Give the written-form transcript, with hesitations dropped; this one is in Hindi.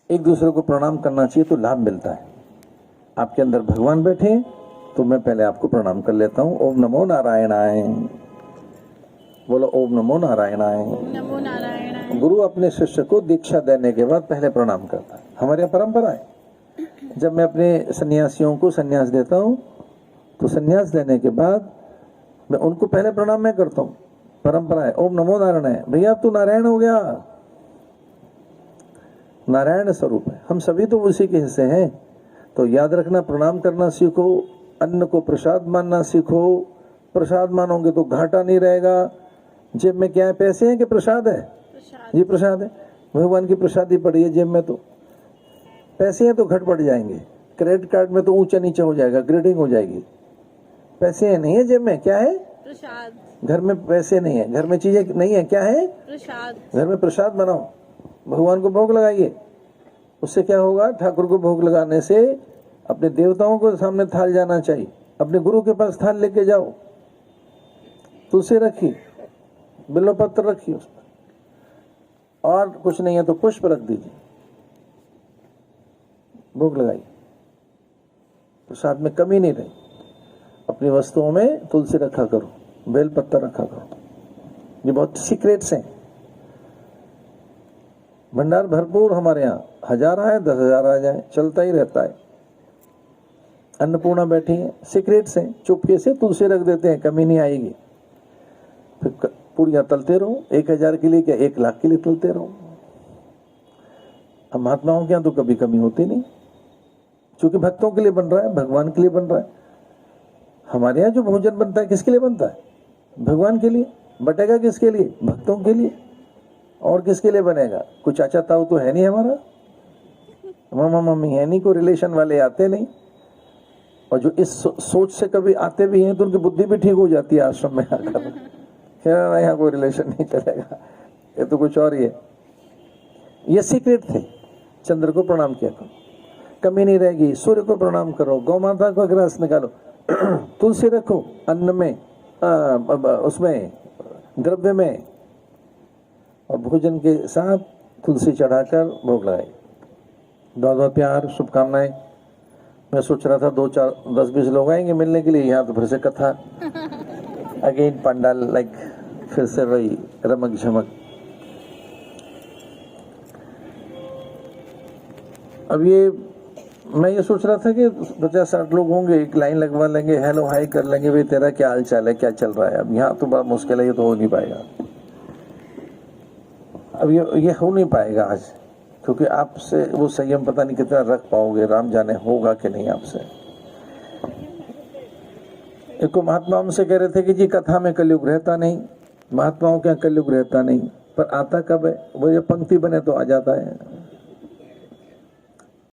एक दूसरे को प्रणाम करना चाहिए तो लाभ मिलता है। आपके अंदर भगवान बैठे तो मैं पहले आपको प्रणाम कर लेता हूँ। ओम नमो नारायणाय। बोलो ओम नमो नारायणाय। नमो नारायण। गुरु अपने शिष्य को दीक्षा देने के बाद पहले प्रणाम करता है। हमारे यहाँ परंपरा है, जब मैं अपने सन्यासियों को सन्यास देता हूँ तो सन्यास देने के बाद मैं उनको पहले प्रणाम मैं करता हूँ। परंपरा है। ओम नमो नारायण। भैया अब तो नारायण हो गया, नारायण स्वरूप है। हम सभी तो उसी के हिस्से हैं। तो याद रखना, प्रणाम करना सीखो, अन्न को प्रसाद मानना सीखो। प्रसाद मानोगे तो घाटा नहीं रहेगा। जेब में क्या है, पैसे हैं कि प्रसाद है? प्रसाद। ये प्रसाद है, भगवान की प्रसादी पड़ी है जेब में। तो पैसे हैं तो घट पड़ जाएंगे, क्रेडिट कार्ड में तो ऊंचा नीचा हो जाएगा, ग्रेडिंग हो जाएगी। पैसे हैं नहीं है जेब में, क्या है? प्रसाद। घर में पैसे नहीं है, घर में चीजें नहीं है, क्या है? प्रसाद। घर में प्रसाद बनाओ, भगवान को भोग लगाइए। उससे क्या होगा? ठाकुर को भोग लगाने से अपने देवताओं को सामने थाल जाना चाहिए। अपने गुरु के पास थाल लेके जाओ, तुलसी रखी, बिल्वपत्र रखी उसमें, और कुछ नहीं है तो पुष्प रख दीजिए, भोग लगाइए। प्रसाद में कमी नहीं रही। अपनी वस्तुओं में तुलसी रखा करो, बेल पत्ता रखा करो। ये बहुत सीक्रेट्स हैं। भंडार भरपूर हमारे यहाँ, 1000 आए 10,000 आ जाए, चलता ही रहता है। अन्नपूर्णा बैठी है, सीक्रेट्स हैं। चुपके से तुलसी रख देते हैं, कमी नहीं आएगी। फिर पूरियां तलते रहो, 1000 के लिए क्या 1 लाख के लिए तलते रहो। हम महात्माओं के यहाँ तो कभी कमी होती नहीं, क्योंकि भक्तों के लिए बन रहा है, भगवान के लिए बन रहा है। हमारे यहाँ जो भोजन बनता है किसके लिए बनता है? भगवान के लिए। बटेगा किसके लिए? भक्तों के लिए। और किसके लिए बनेगा? कुछ चाचा ताऊ तो है नहीं हमारा, मामा मम्मी है नहीं, कोई रिलेशन वाले आते नहीं। और जो इस सोच से कभी आते भी हैं तो उनकी बुद्धि भी ठीक हो जाती है आश्रम में आकर। कहना यहाँ कोई रिलेशन नहीं चलेगा, ये तो कुछ और ही है। ये सीक्रेट थे। चंद्र को प्रणाम किया करो, कमी नहीं रहेगी। सूर्य को प्रणाम करो, गौ माता को ग्रास निकालो, तुलसी रखो अन्न में, उसमें द्रव्य में, और भोजन के साथ तुलसी चढ़ाकर भोग लगाए। बहुत बहुत प्यार, शुभकामनाएं। मैं सोच रहा था 2 4 10 20 लोग आएंगे मिलने के लिए, यहाँ तो फिर से कथा अगेन पंडाल, लाइक फिर से वही रमक झमक। अब ये मैं ये सोच रहा था कि 50-60 लोग होंगे, एक लाइन लगवा लेंगे, हेलो हाय कर लेंगे, भाई तेरा क्या हाल चाल है, क्या चल रहा है। अब यहाँ तो बड़ा मुश्किल है, ये तो हो नहीं पाएगा। अब ये हो नहीं पाएगा आज, क्योंकि आपसे वो संयम पता नहीं कितना रख पाओगे, राम जाने होगा कि नहीं आपसे। एक महात्मा हमसे कह रहे थे कि जी कथा में कलयुग रहता नहीं, महात्माओं के यहाँ कलयुग रहता नहीं, पर आता कब है? वो जब पंक्ति बने तो आ जाता है।